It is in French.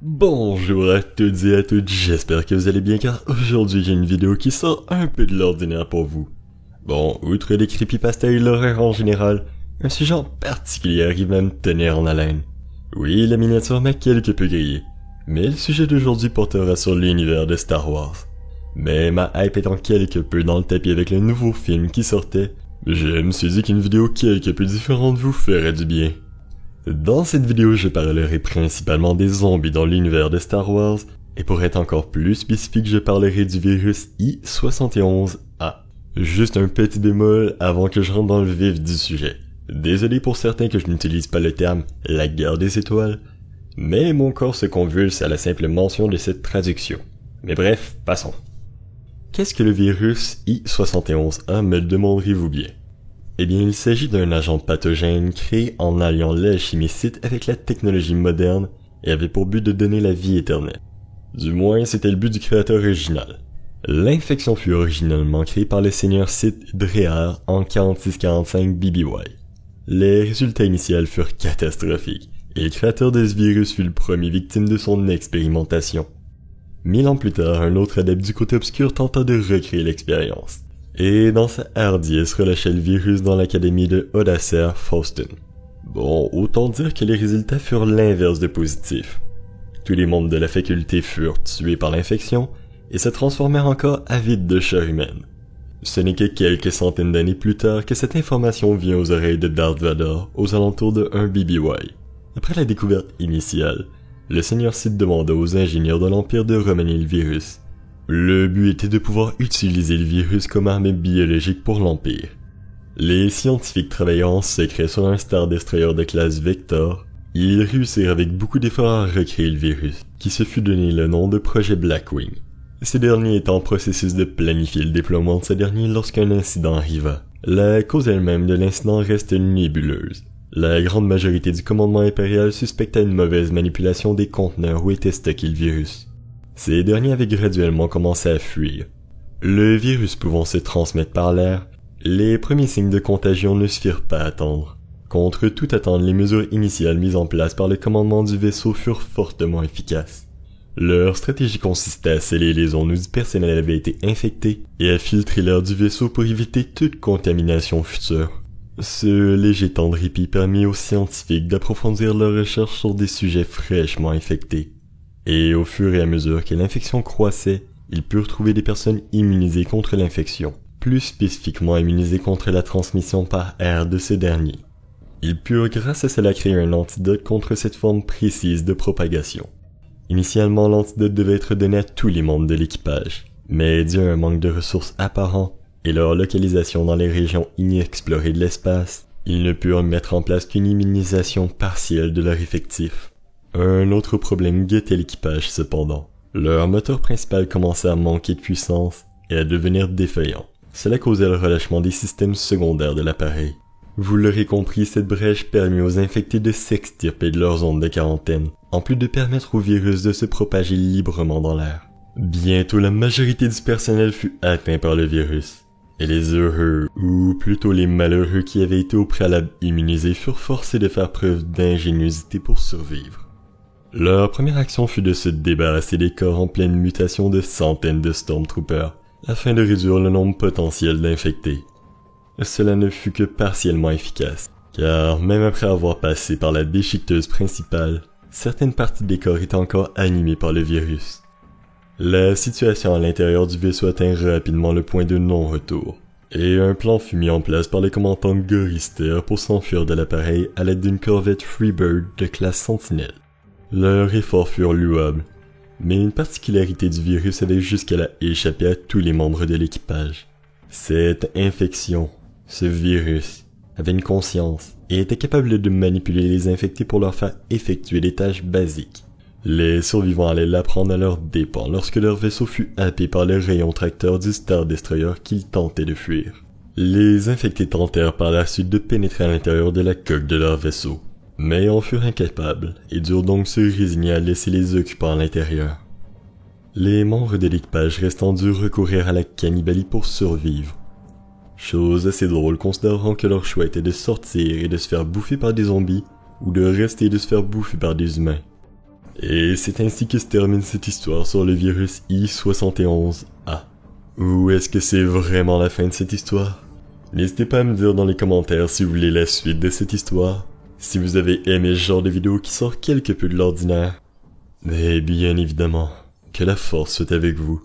Bonjour à toutes et à toutes, j'espère que vous allez bien car aujourd'hui j'ai une vidéo qui sort un peu de l'ordinaire pour vous. Bon, outre les creepypastas et l'horreur en général, un sujet en particulier arrive à me tenir en haleine. Oui, la miniature m'a quelque peu grillé, mais le sujet d'aujourd'hui portera sur l'univers de Star Wars. Mais ma hype étant quelque peu dans le tapis avec le nouveau film qui sortait, je me suis dit qu'une vidéo quelque peu différente vous ferait du bien. Dans cette vidéo, je parlerai principalement des zombies dans l'univers de Star Wars, et pour être encore plus spécifique, je parlerai du virus I-71A. Juste un petit bémol avant que je rentre dans le vif du sujet. Désolé pour certains que je n'utilise pas le terme « la guerre des étoiles », mais mon corps se convulse à la simple mention de cette traduction. Mais bref, passons. Qu'est-ce que le virus I-71A, me demanderez-vous bien? Eh bien, il s'agit d'un agent pathogène créé en alliant l'alchimicite avec la technologie moderne et avait pour but de donner la vie éternelle. Du moins, c'était le but du créateur original. L'infection fut originalement créée par le seigneur Sith Drehar en 4645 BBY. Les résultats initiaux furent catastrophiques, et le créateur de ce virus fut le premier victime de son expérimentation. 1000 ans plus tard, un autre adepte du côté obscur tenta de recréer l'expérience. Et dans sa hardiesse relâcha le virus dans l'académie de Odacer Faustin. Bon, autant dire que les résultats furent l'inverse de positifs. Tous les membres de la faculté furent tués par l'infection et se transformèrent encore avides de chair humaine. Ce n'est que quelques centaines d'années plus tard que cette information vient aux oreilles de Darth Vader aux alentours de 1 BBY. Après la découverte initiale, le seigneur Sith demanda aux ingénieurs de l'Empire de remanier le virus. Le but était de pouvoir utiliser le virus comme arme biologique pour l'Empire. Les scientifiques travaillant en secret sur un Star Destroyer de classe Vector, ils réussirent avec beaucoup d'efforts à recréer le virus, qui se fut donné le nom de projet Blackwing. Ce dernier étant en processus de planifier le déploiement de ce dernier lorsqu'un incident arriva. La cause elle-même de l'incident reste nébuleuse. La grande majorité du commandement impérial suspecta une mauvaise manipulation des conteneurs où était stocké le virus. Ces derniers avaient graduellement commencé à fuir. Le virus pouvant se transmettre par l'air, les premiers signes de contagion ne se firent pas attendre. Contre toute attente, les mesures initiales mises en place par le commandement du vaisseau furent fortement efficaces. Leur stratégie consistait à sceller les zones où du personnel avait été infecté et à filtrer l'air du vaisseau pour éviter toute contamination future. Ce léger temps de répit permit aux scientifiques d'approfondir leurs recherches sur des sujets fraîchement infectés. Et au fur et à mesure que l'infection croissait, ils purent trouver des personnes immunisées contre l'infection, plus spécifiquement immunisées contre la transmission par air de ce dernier. Ils purent grâce à cela créer un antidote contre cette forme précise de propagation. Initialement, l'antidote devait être donné à tous les membres de l'équipage, mais dû à un manque de ressources apparent et leur localisation dans les régions inexplorées de l'espace, ils ne purent mettre en place qu'une immunisation partielle de leur effectif. Un autre problème guettait l'équipage cependant. Leur moteur principal commençait à manquer de puissance et à devenir défaillant. Cela causait le relâchement des systèmes secondaires de l'appareil. Vous l'aurez compris, cette brèche permit aux infectés de s'extirper de leur zone de quarantaine, en plus de permettre au virus de se propager librement dans l'air. Bientôt, la majorité du personnel fut atteint par le virus. Et les heureux, ou plutôt les malheureux qui avaient été au préalable immunisés furent forcés de faire preuve d'ingéniosité pour survivre. Leur première action fut de se débarrasser des corps en pleine mutation de centaines de Stormtroopers, afin de réduire le nombre potentiel d'infectés. Cela ne fut que partiellement efficace, car même après avoir passé par la déchiqueteuse principale, certaines parties des corps étaient encore animées par le virus. La situation à l'intérieur du vaisseau atteint rapidement le point de non-retour, et un plan fut mis en place par le commandant Gorister pour s'enfuir de l'appareil à l'aide d'une corvette Freebird de classe Sentinelle. Leurs efforts furent louables, mais une particularité du virus avait jusqu'à-là échappé à tous les membres de l'équipage. Cette infection, ce virus, avait une conscience et était capable de manipuler les infectés pour leur faire effectuer des tâches basiques. Les survivants allaient l'apprendre à leurs dépens lorsque leur vaisseau fut happé par les rayons tracteurs du Star Destroyer qu'ils tentaient de fuir. Les infectés tentèrent par la suite de pénétrer à l'intérieur de la coque de leur vaisseau, mais en furent incapables et durent donc se résigner à laisser les occupants à l'intérieur. Les membres de l'équipage restant durent recourir à la cannibalie pour survivre. Chose assez drôle considérant que leur choix était de sortir et de se faire bouffer par des zombies ou de rester et de se faire bouffer par des humains. Et c'est ainsi que se termine cette histoire sur le virus I71A. Ou est-ce que c'est vraiment la fin de cette histoire? N'hésitez pas à me dire dans les commentaires si vous voulez la suite de cette histoire, si vous avez aimé ce genre de vidéo qui sort quelque peu de l'ordinaire. Mais bien évidemment, que la force soit avec vous.